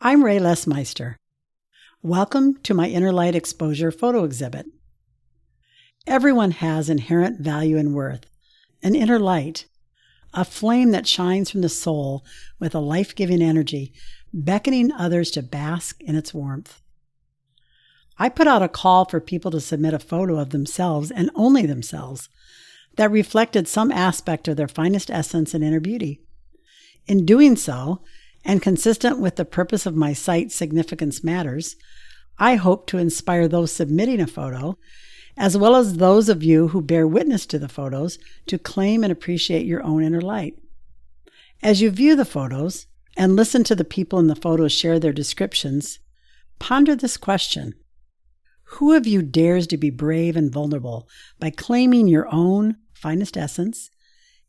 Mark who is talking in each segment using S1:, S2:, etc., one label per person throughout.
S1: I'm Ray Lesmeister. Welcome to my Inner Light Exposure photo exhibit. Everyone has inherent value and worth, an inner light, a flame that shines from the soul with a life-giving energy, beckoning others to bask in its warmth. I put out a call for people to submit a photo of themselves and only themselves that reflected some aspect of their finest essence and inner beauty. In doing so, and consistent with the purpose of my site, Significance Matters, I hope to inspire those submitting a photo, as well as those of you who bear witness to the photos, to claim and appreciate your own inner light. As you view the photos and listen to the people in the photos share their descriptions, ponder this question. Who of you dares to be brave and vulnerable by claiming your own finest essence,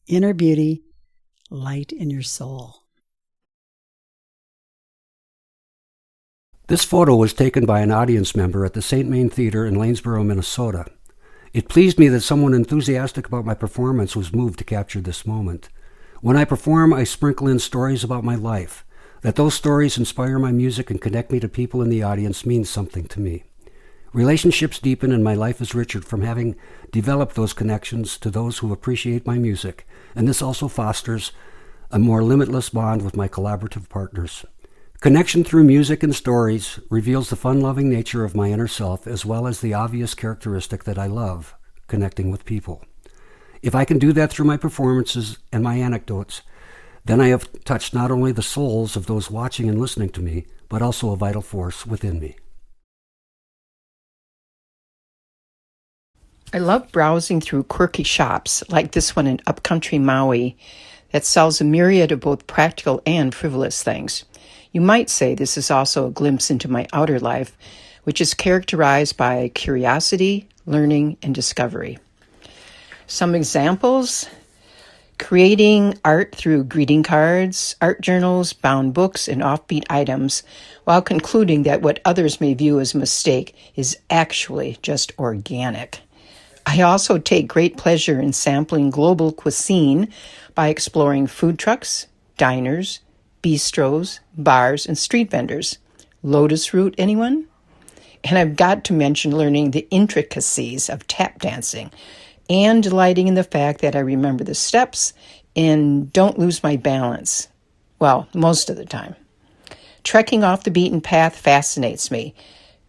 S1: inner beauty, light in your soul?
S2: This photo was taken by an audience member at the St. Main Theater in Lanesboro, Minnesota. It pleased me that someone enthusiastic about my performance was moved to capture this moment. When I perform, I sprinkle in stories about my life. That those stories inspire my music and connect me to people in the audience means something to me. Relationships deepen and my life is richer from having developed those connections to those who appreciate my music, and this also fosters a more limitless bond with my collaborative partners. Connection through music and stories reveals the fun-loving nature of my inner self, as well as the obvious characteristic that I love, connecting with people. If I can do that through my performances and my anecdotes, then I have touched not only the souls of those watching and listening to me, but also a vital force within me.
S3: I love browsing through quirky shops like this one in upcountry Maui that sells a myriad of both practical and frivolous things. You might say this is also a glimpse into my outer life, which is characterized by curiosity, learning, and discovery. Some examples: creating art through greeting cards, art journals, bound books, and offbeat items, while concluding that what others may view as a mistake is actually just organic. I also take great pleasure in sampling global cuisine by exploring food trucks, diners, bistros, bars, and street vendors. Lotus root, anyone? And I've got to mention learning the intricacies of tap dancing and delighting in the fact that I remember the steps and don't lose my balance. Well, most of the time. Trekking off the beaten path fascinates me.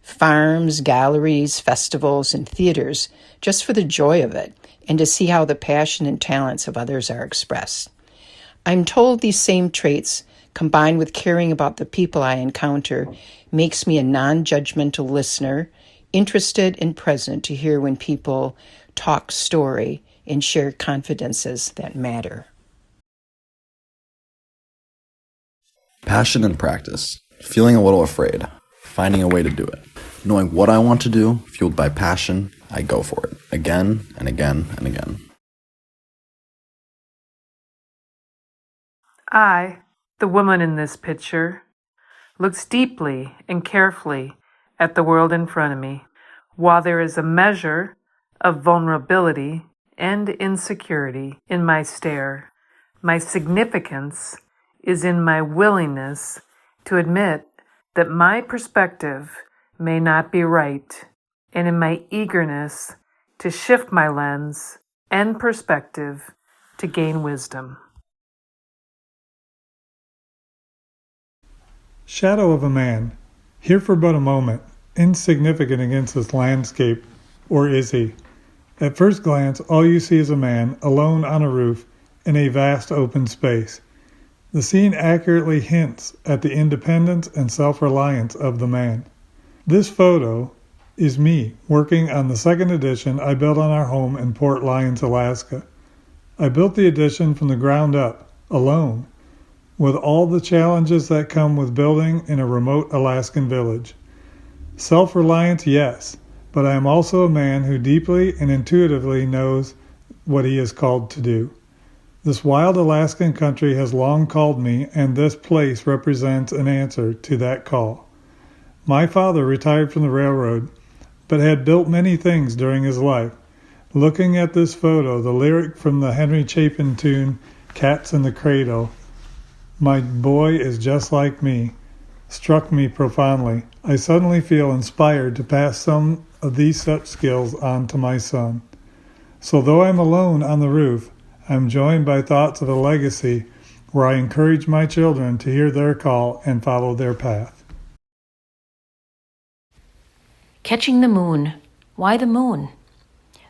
S3: Farms, galleries, festivals, and theaters, just for the joy of it, and to see how the passion and talents of others are expressed. I'm told these same traits, combined with caring about the people I encounter, makes me a non-judgmental listener, interested and present to hear when people talk story and share confidences that matter.
S4: Passion and practice. Feeling a little afraid. Finding a way to do it. Knowing what I want to do, fueled by passion, I go for it. Again and again and again.
S5: I, the woman in this picture, looks deeply and carefully at the world in front of me. While there is a measure of vulnerability and insecurity in my stare, my significance is in my willingness to admit that my perspective may not be right, and in my eagerness to shift my lens and perspective to gain wisdom.
S6: Shadow of a man, here for but a moment, insignificant against this landscape, or is he? At first glance, all you see is a man, alone on a roof, in a vast open space. The scene accurately hints at the independence and self-reliance of the man. This photo is me working on the second addition I built on our home in Port Lions, Alaska. I built the addition from the ground up, alone, with all the challenges that come with building in a remote Alaskan village. Self-reliance, yes, but I am also a man who deeply and intuitively knows what he is called to do. This wild Alaskan country has long called me, and this place represents an answer to that call. My father retired from the railroad, but had built many things during his life. Looking at this photo, the lyric from the Henry Chapin tune, Cats in the Cradle, "My boy is just like me," struck me profoundly. I suddenly feel inspired to pass some of these such skills on to my son. So though I'm alone on the roof, I'm joined by thoughts of a legacy where I encourage my children to hear their call and follow their path.
S7: Catching the moon. Why the moon?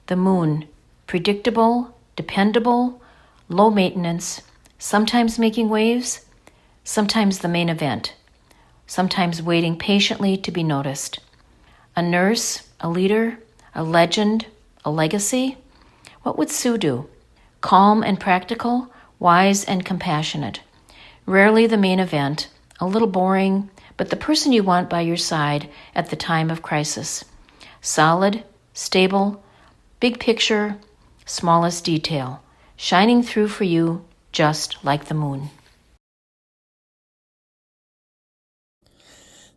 S7: The moon, predictable, dependable, low maintenance, sometimes making waves, sometimes the main event, sometimes waiting patiently to be noticed. A nurse, a leader, a legend, a legacy? What would Sue do? Calm and practical, wise and compassionate. Rarely the main event, a little boring, but the person you want by your side at the time of crisis. Solid, stable, big picture, smallest detail, shining through for you just like the moon.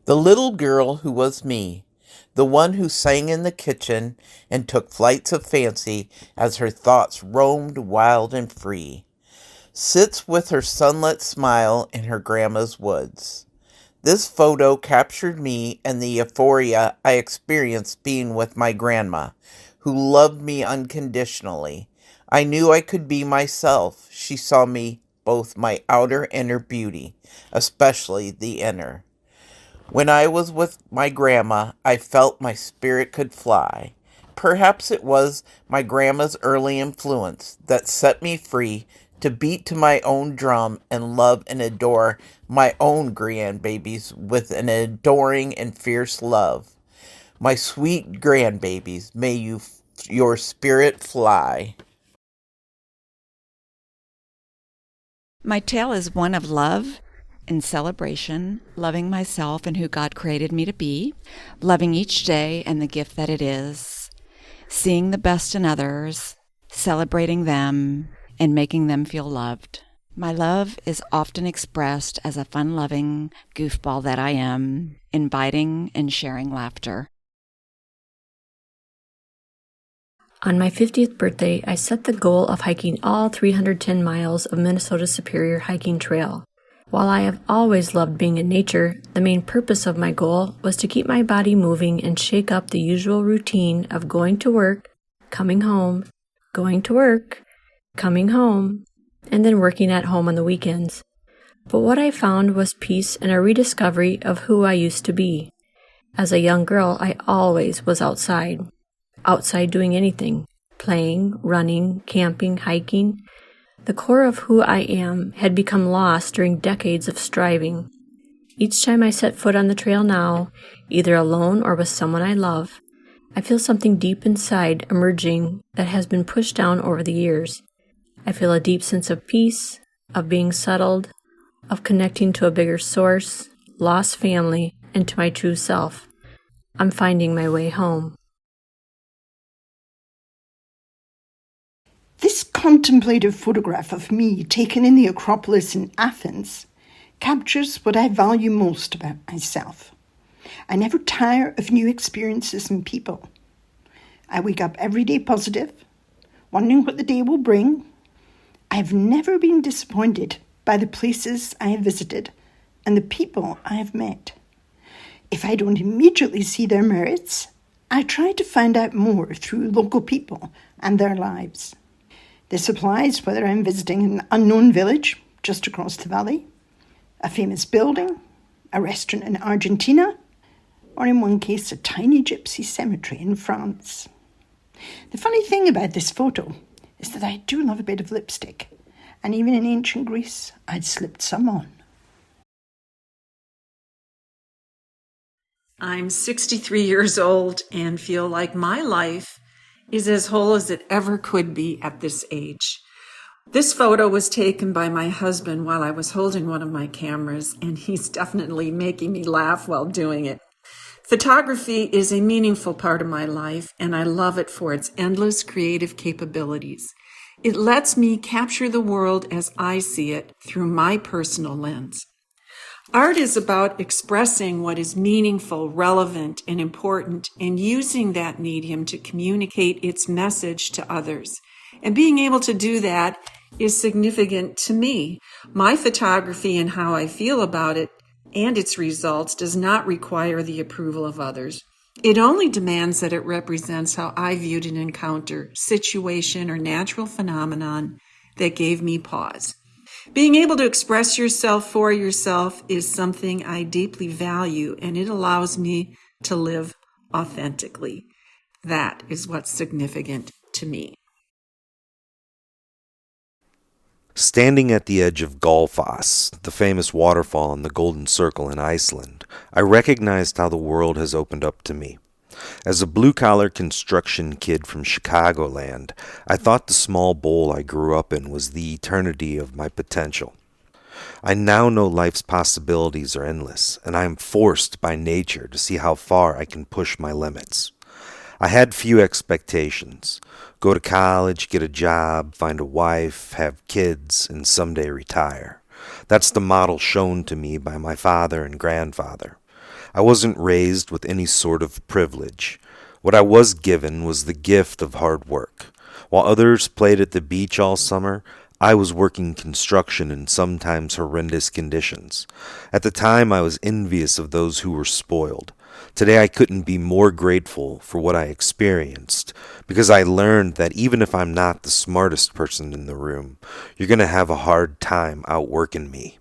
S8: The little girl who was me, the one who sang in the kitchen and took flights of fancy as her thoughts roamed wild and free, sits with her sunlit smile in her grandma's woods. This photo captured me and the euphoria I experienced being with my grandma, who loved me unconditionally. I knew I could be myself. She saw me both my outer and inner beauty, especially the inner. When I was with my grandma, I felt my spirit could fly. Perhaps it was my grandma's early influence that set me free to beat to my own drum and love and adore my own grandbabies with an adoring and fierce love. My sweet grandbabies, may your spirit fly.
S9: My tale is one of love and celebration, loving myself and who God created me to be, loving each day and the gift that it is, seeing the best in others, celebrating them, and making them feel loved. My love is often expressed as a fun-loving goofball that I am, inviting and sharing laughter.
S10: On my 50th birthday, I set the goal of hiking all 310 miles of Minnesota Superior Hiking Trail. While I have always loved being in nature, the main purpose of my goal was to keep my body moving and shake up the usual routine of going to work, coming home, going to work, coming home, and then working at home on the weekends. But what I found was peace and a rediscovery of who I used to be. As a young girl, I always was outside doing anything, playing, running, camping, hiking. The core of who I am had become lost during decades of striving. Each time I set foot on the trail now, either alone or with someone I love, I feel something deep inside emerging that has been pushed down over the years. I feel a deep sense of peace, of being settled, of connecting to a bigger source, lost family, and to my true self. I'm finding my way home.
S11: This contemplative photograph of me taken in the Acropolis in Athens captures what I value most about myself. I never tire of new experiences and people. I wake up every day positive, wondering what the day will bring. I have never been disappointed by the places I have visited and the people I have met. If I don't immediately see their merits, I try to find out more through local people and their lives. This applies whether I'm visiting an unknown village just across the valley, a famous building, a restaurant in Argentina, or in one case, a tiny gypsy cemetery in France. The funny thing about this photo is that I do love a bit of lipstick, and even in ancient Greece, I'd slipped some on.
S12: I'm 63 years old and feel like my life is as whole as it ever could be at this age. This photo was taken by my husband while I was holding one of my cameras, and he's definitely making me laugh while doing it. Photography is a meaningful part of my life, and I love it for its endless creative capabilities. It lets me capture the world as I see it through my personal lens. Art is about expressing what is meaningful, relevant, and important, and using that medium to communicate its message to others. And being able to do that is significant to me. My photography and how I feel about it and its results does not require the approval of others. It only demands that it represents how I viewed an encounter, situation, or natural phenomenon that gave me pause. Being able to express yourself for yourself is something I deeply value, and it allows me to live authentically. That is what's significant to me.
S13: Standing at the edge of Gullfoss, the famous waterfall in the Golden Circle in Iceland, I recognized how the world has opened up to me. As a blue-collar construction kid from Chicagoland, I thought the small bowl I grew up in was the eternity of my potential. I now know life's possibilities are endless, and I am forced by nature to see how far I can push my limits. I had few expectations. Go to college, get a job, find a wife, have kids, and someday retire. That's the model shown to me by my father and grandfather. I wasn't raised with any sort of privilege. What I was given was the gift of hard work. While others played at the beach all summer, I was working construction in sometimes horrendous conditions. At the time, I was envious of those who were spoiled. Today I couldn't be more grateful for what I experienced, because I learned that even if I'm not the smartest person in the room, you're going to have a hard time outworking me.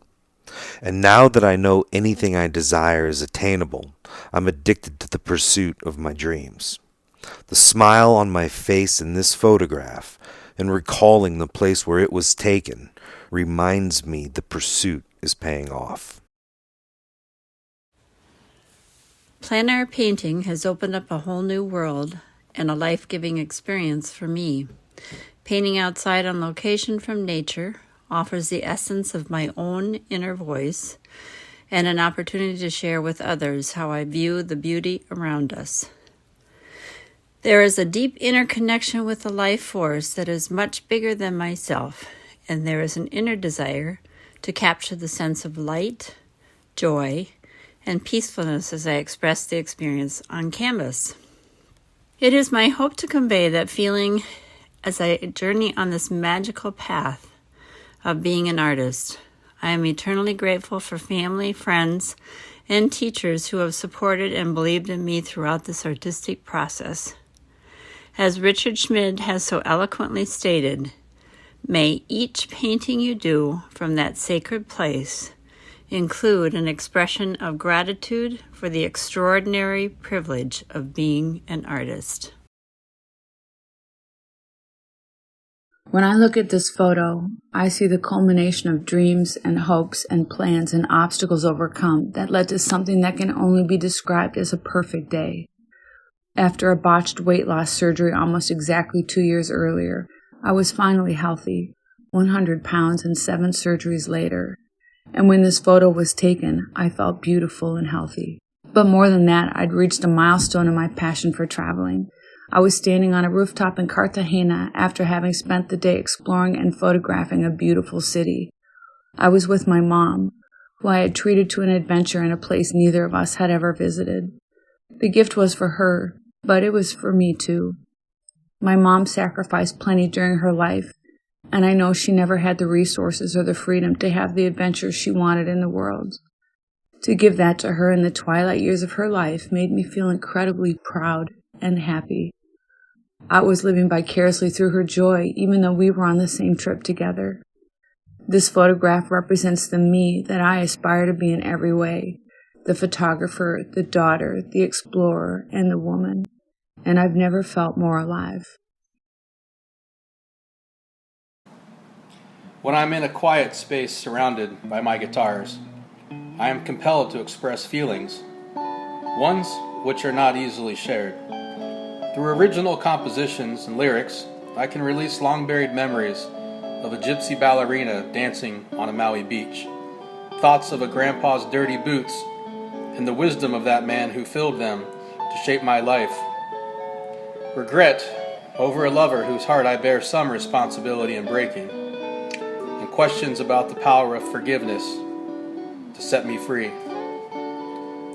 S13: And now that I know anything I desire is attainable, I'm addicted to the pursuit of my dreams. The smile on my face in this photograph, and recalling the place where it was taken, reminds me the pursuit is paying off.
S14: Plein air painting has opened up a whole new world and a life-giving experience for me. Painting outside on location from nature offers the essence of my own inner voice and an opportunity to share with others how I view the beauty around us. There is a deep inner connection with the life force that is much bigger than myself, and there is an inner desire to capture the sense of light, joy, and peacefulness as I express the experience on canvas. It is my hope to convey that feeling as I journey on this magical path of being an artist. I am eternally grateful for family, friends, and teachers who have supported and believed in me throughout this artistic process. As Richard Schmid has so eloquently stated, may each painting you do from that sacred place include an expression of gratitude for the extraordinary privilege of being an artist.
S10: When I look at this photo, I see the culmination of dreams and hopes and plans and obstacles overcome that led to something that can only be described as a perfect day. After a botched weight loss surgery almost exactly 2 years earlier, I was finally healthy, 100 pounds and 7 surgeries later. And when this photo was taken, I felt beautiful and healthy. But more than that, I'd reached a milestone in my passion for traveling. I was standing on a rooftop in Cartagena after having spent the day exploring and photographing a beautiful city. I was with my mom, who I had treated to an adventure in a place neither of us had ever visited. The gift was for her, but it was for me too. My mom sacrificed plenty during her life, and I know she never had the resources or the freedom to have the adventures she wanted in the world. To give that to her in the twilight years of her life made me feel incredibly proud and happy. I was living vicariously through her joy, even though we were on the same trip together. This photograph represents the me that I aspire to be in every way, the photographer, the daughter, the explorer, and the woman, and I've never felt more alive.
S15: When I'm in a quiet space surrounded by my guitars, I am compelled to express feelings, ones which are not easily shared. Through original compositions and lyrics, I can release long-buried memories of a gypsy ballerina dancing on a Maui beach, thoughts of a grandpa's dirty boots, and the wisdom of that man who filled them to shape my life. Regret over a lover whose heart I bear some responsibility in breaking, and questions about the power of forgiveness to set me free.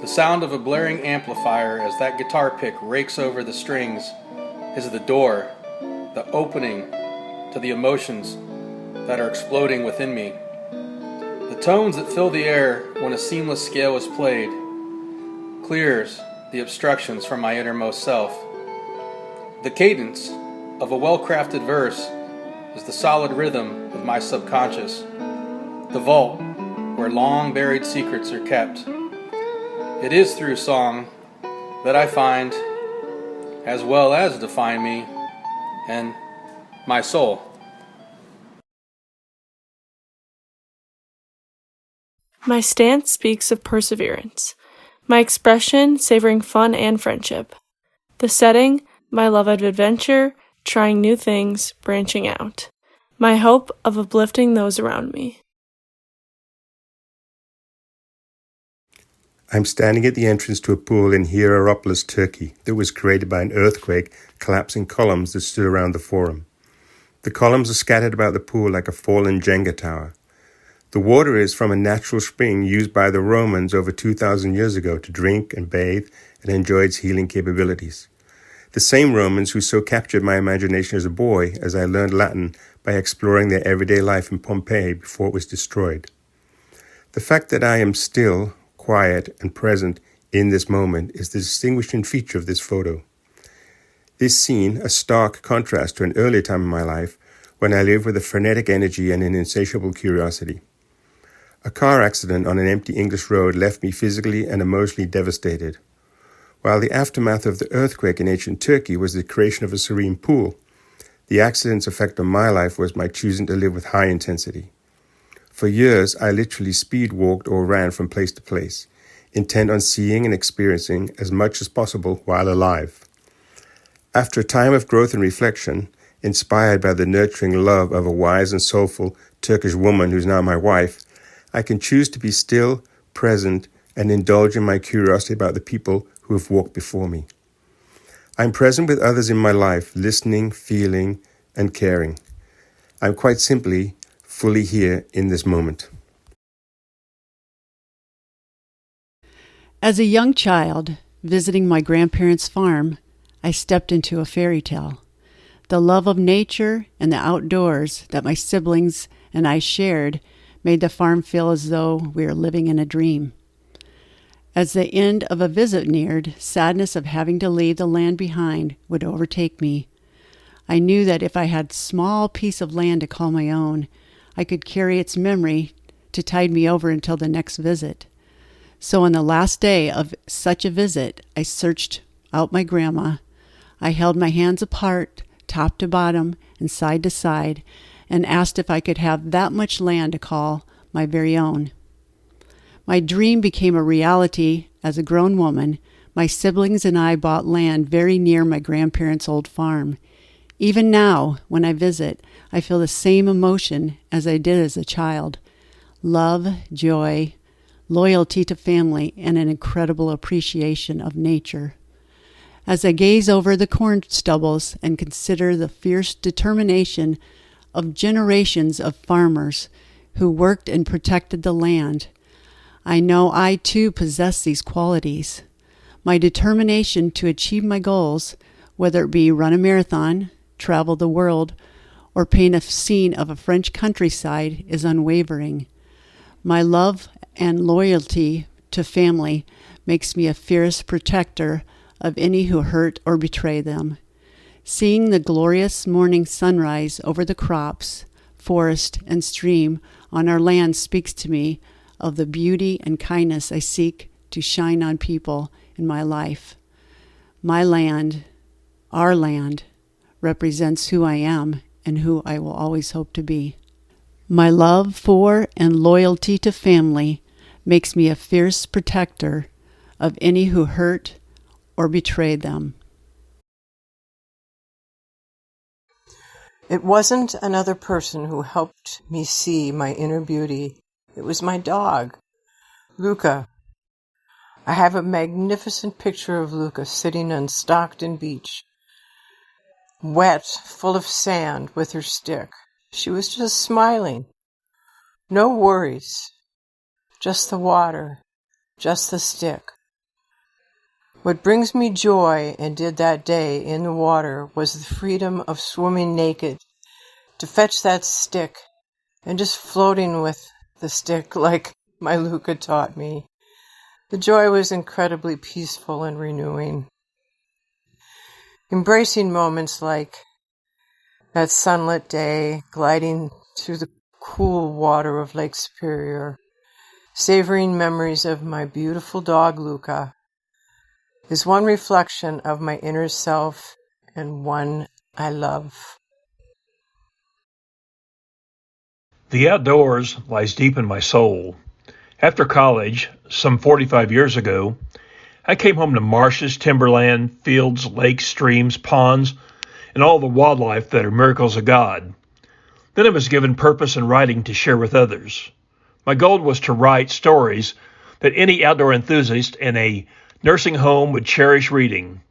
S15: The sound of a blaring amplifier as that guitar pick rakes over the strings is the door, the opening to the emotions that are exploding within me. The tones that fill the air when a seamless scale is played clears the obstructions from my innermost self. The cadence of a well-crafted verse is the solid rhythm of my subconscious, the vault where long-buried secrets are kept. It is through song that I find, as well as define me and my soul.
S16: My stance speaks of perseverance. My expression savoring fun and friendship. The setting, my love of adventure, trying new things, branching out. My hope of uplifting those around me.
S17: I'm standing at the entrance to a pool in Hierapolis, Turkey, that was created by an earthquake collapsing columns that stood around the forum. The columns are scattered about the pool like a fallen Jenga tower. The water is from a natural spring used by the Romans over 2,000 years ago to drink and bathe and enjoy its healing capabilities. The same Romans who so captured my imagination as a boy as I learned Latin by exploring their everyday life in Pompeii before it was destroyed. The fact that I am still quiet and present in this moment is the distinguishing feature of this photo. This scene, a stark contrast to an earlier time in my life when I lived with a frenetic energy and an insatiable curiosity. A car accident on an empty English road left me physically and emotionally devastated. While the aftermath of the earthquake in ancient Turkey was the creation of a serene pool, the accident's effect on my life was my choosing to live with high intensity. For years, I literally speed walked or ran from place to place, intent on seeing and experiencing as much as possible while alive. After a time of growth and reflection, inspired by the nurturing love of a wise and soulful Turkish woman who's now my wife, I can choose to be still, present, and indulge in my curiosity about the people who have walked before me. I'm present with others in my life, listening, feeling, and caring. I'm quite simply fully here in this moment.
S1: As a young child, visiting my grandparents' farm, I stepped into a fairy tale. The love of nature and the outdoors that my siblings and I shared made the farm feel as though we were living in a dream. As the end of a visit neared, sadness of having to leave the land behind would overtake me. I knew that if I had a small piece of land to call my own, I could carry its memory to tide me over until the next visit. So on the last day of such a visit, I searched out my grandma. I held my hands apart, top to bottom and side to side, and asked if I could have that much land to call my very own. My dream became a reality as a grown woman. My siblings and I bought land very near my grandparents' old farm. Even now, when I visit, I feel the same emotion as I did as a child. Love, joy, loyalty to family, and an incredible appreciation of nature. As I gaze over the corn stubbles and consider the fierce determination of generations of farmers who worked and protected the land, I know I too possess these qualities. My determination to achieve my goals, whether it be run a marathon, travel the world, or paint a scene of a French countryside, is unwavering. My love and loyalty to family makes me a fierce protector of any who hurt or betray them. Seeing the glorious morning sunrise over the crops, forest, and stream on our land speaks to me of the beauty and kindness I seek to shine on people in my life. My land, our land, represents who I am and who I will always hope to be. My love for and loyalty to family makes me a fierce protector of any who hurt or betray them.
S18: It wasn't another person who helped me see my inner beauty. It was my dog, Luca. I have a magnificent picture of Luca sitting on Stockton Beach, wet, full of sand, with her stick. She was just smiling. No worries. Just the water. Just the stick. What brings me joy and did that day in the water was the freedom of swimming naked, to fetch that stick and just floating with the stick like my Luca taught me. The joy was incredibly peaceful and renewing. Embracing moments like that sunlit day, gliding through the cool water of Lake Superior, savoring memories of my beautiful dog Luca, is one reflection of my inner self and one I love.
S19: The outdoors lies deep in my soul. After college, some 45 years ago, I came home to marshes, timberland, fields, lakes, streams, ponds, and all the wildlife that are miracles of God. Then I was given purpose in writing to share with others. My goal was to write stories that any outdoor enthusiast in a nursing home would cherish reading.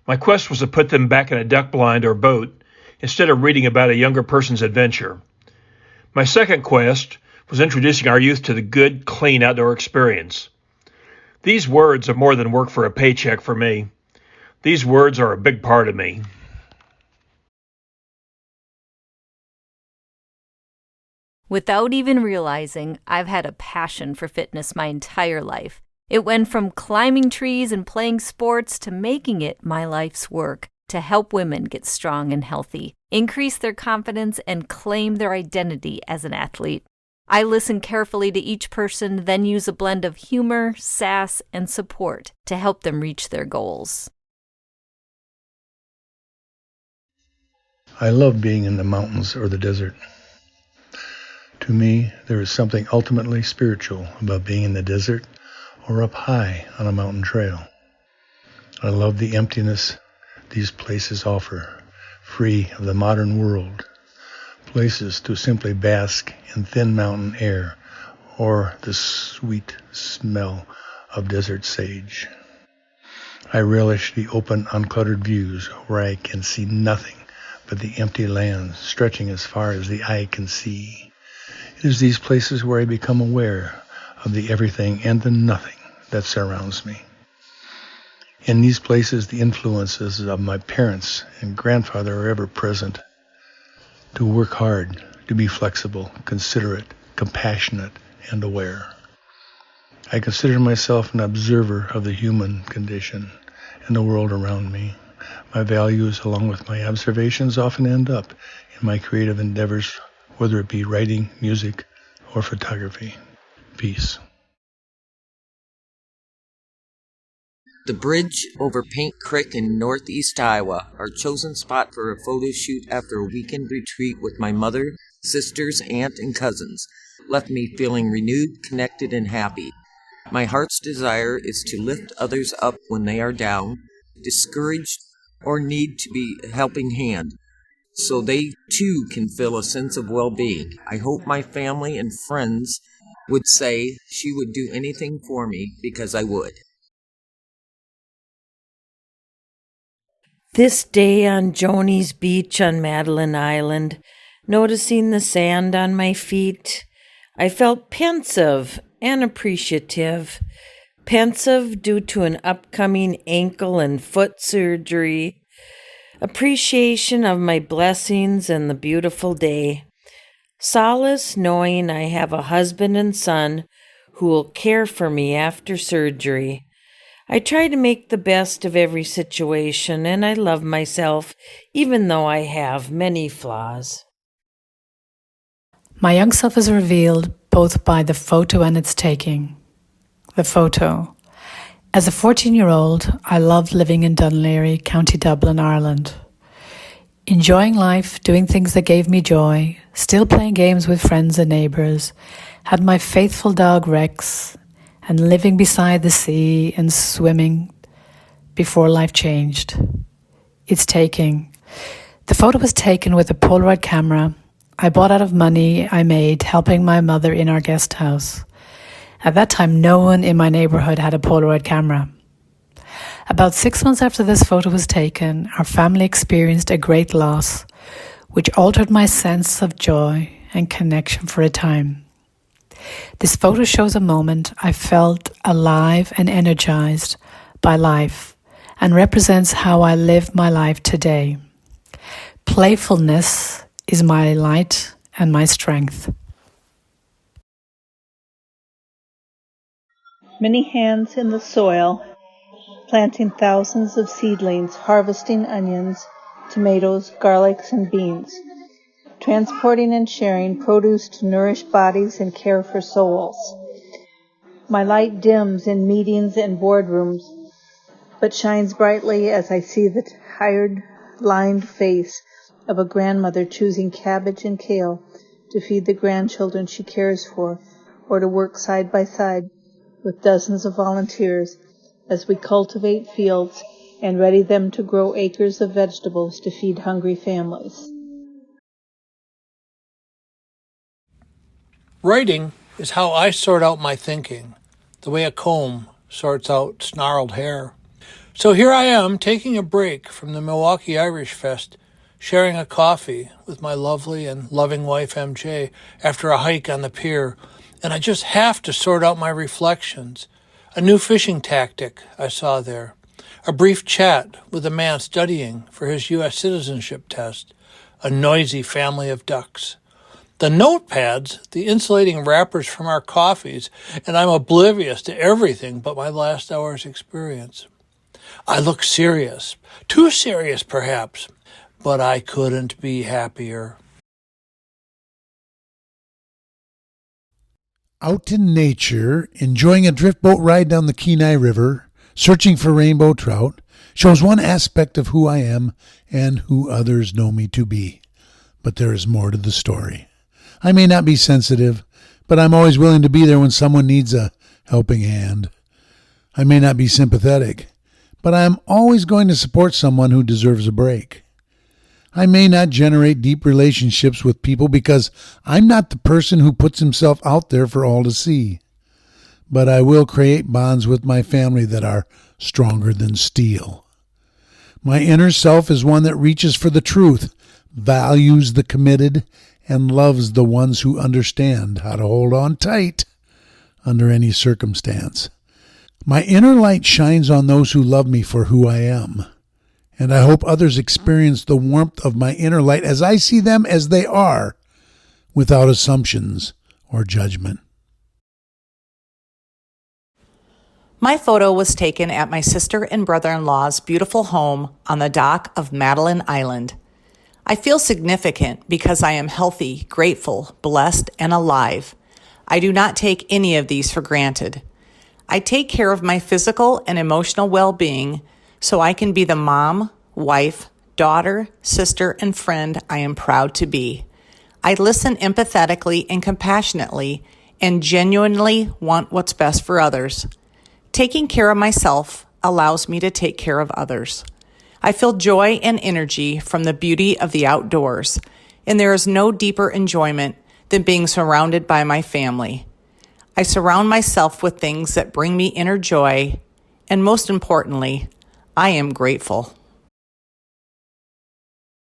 S19: My quest was to put them back in a duck blind or boat instead of reading about a younger person's adventure. My second quest was introducing our youth to the good, clean outdoor experience. These words are more than work for a paycheck for me. These words are a big part of me.
S20: Without even realizing, I've had a passion for fitness my entire life. It went from climbing trees and playing sports to making it my life's work to help women get strong and healthy, increase their confidence, and claim their identity as an athlete. I listen carefully to each person, then use a blend of humor, sass, and support to help them reach their goals.
S21: I love being in the mountains or the desert. To me, there is something ultimately spiritual about being in the desert or up high on a mountain trail. I love the emptiness these places offer, free of the modern world, places to simply bask in thin mountain air or the sweet smell of desert sage. I relish the open, uncluttered views where I can see nothing but the empty lands stretching as far as the eye can see. It is these places where I become aware of the everything and the nothing that surrounds me. In these places, the influences of my parents and grandfather are ever present. To work hard, to be flexible, considerate, compassionate, and aware. I consider myself an observer of the human condition and the world around me. My values, along with my observations, often end up in my creative endeavors, whether it be writing, music, or photography. Peace.
S22: The bridge over Paint Creek in northeast Iowa, our chosen spot for a photo shoot after a weekend retreat with my mother, sisters, aunt, and cousins, left me feeling renewed, connected, and happy. My heart's desire is to lift others up when they are down, discouraged, or need to be a helping hand, so they too can feel a sense of well-being. I hope my family and friends would say she would do anything for me because I would.
S23: This day on Joni's beach on Madeline Island, noticing the sand on my feet, I felt pensive and appreciative. Pensive due to an upcoming ankle and foot surgery. Appreciation of my blessings and the beautiful day. Solace knowing I have a husband and son who will care for me after surgery. I try to make the best of every situation, and I love myself, even though I have many flaws.
S24: My young self is revealed both by the photo and its taking. The photo. As a 14-year-old, I loved living in Dunleary, County Dublin, Ireland. Enjoying life, doing things that gave me joy, still playing games with friends and neighbours, had my faithful dog Rex, and living beside the sea and swimming before life changed. It's taking. The photo was taken with a Polaroid camera I bought out of money I made helping my mother in our guest house. At that time, no one in my neighborhood had a Polaroid camera. About 6 months after this photo was taken, our family experienced a great loss, which altered my sense of joy and connection for a time. This photo shows a moment I felt alive and energized by life and represents how I live my life today. Playfulness is my light and my strength.
S2: Many hands in the soil, planting thousands of seedlings, harvesting onions, tomatoes, garlics, and beans, transporting and sharing produce to nourish bodies and care for souls. My light dims in meetings and boardrooms, but shines brightly as I see the tired, lined face of a grandmother choosing cabbage and kale to feed the grandchildren she cares for, or to work side by side with dozens of volunteers as we cultivate fields and ready them to grow acres of vegetables to feed hungry families.
S3: Writing is how I sort out my thinking, the way a comb sorts out snarled hair. So here I am, taking a break from the Milwaukee Irish Fest, sharing a coffee with my lovely and loving wife, MJ, after a hike on the pier, and I just have to sort out my reflections. A new fishing tactic I saw there. A brief chat with a man studying for his U.S. citizenship test. A noisy family of ducks. The notepads, the insulating wrappers from our coffees, and I'm oblivious to everything but my last hour's experience. I look serious, too serious perhaps, but I couldn't be happier.
S4: Out in nature, enjoying a drift boat ride down the Kenai River, searching for rainbow trout, shows one aspect of who I am and who others know me to be. But there is more to the story. I may not be sensitive, but I'm always willing to be there when someone needs a helping hand. I may not be sympathetic, but I am always going to support someone who deserves a break. I may not generate deep relationships with people because I'm not the person who puts himself out there for all to see. But I will create bonds with my family that are stronger than steel. My inner self is one that reaches for the truth, values the committed, and loves the ones who understand how to hold on tight under any circumstance. My inner light shines on those who love me for who I am, and I hope others experience the warmth of my inner light as I see them as they are, without assumptions or judgment.
S5: My photo was taken at my sister and brother-in-law's beautiful home on the dock of Madeline Island. I feel significant because I am healthy, grateful, blessed, and alive. I do not take any of these for granted. I take care of my physical and emotional well-being so I can be the mom, wife, daughter, sister, and friend I am proud to be. I listen empathetically and compassionately and genuinely want what's best for others. Taking care of myself allows me to take care of others. I feel joy and energy from the beauty of the outdoors, and there is no deeper enjoyment than being surrounded by my family. I surround myself with things that bring me inner joy, and most importantly, I am grateful.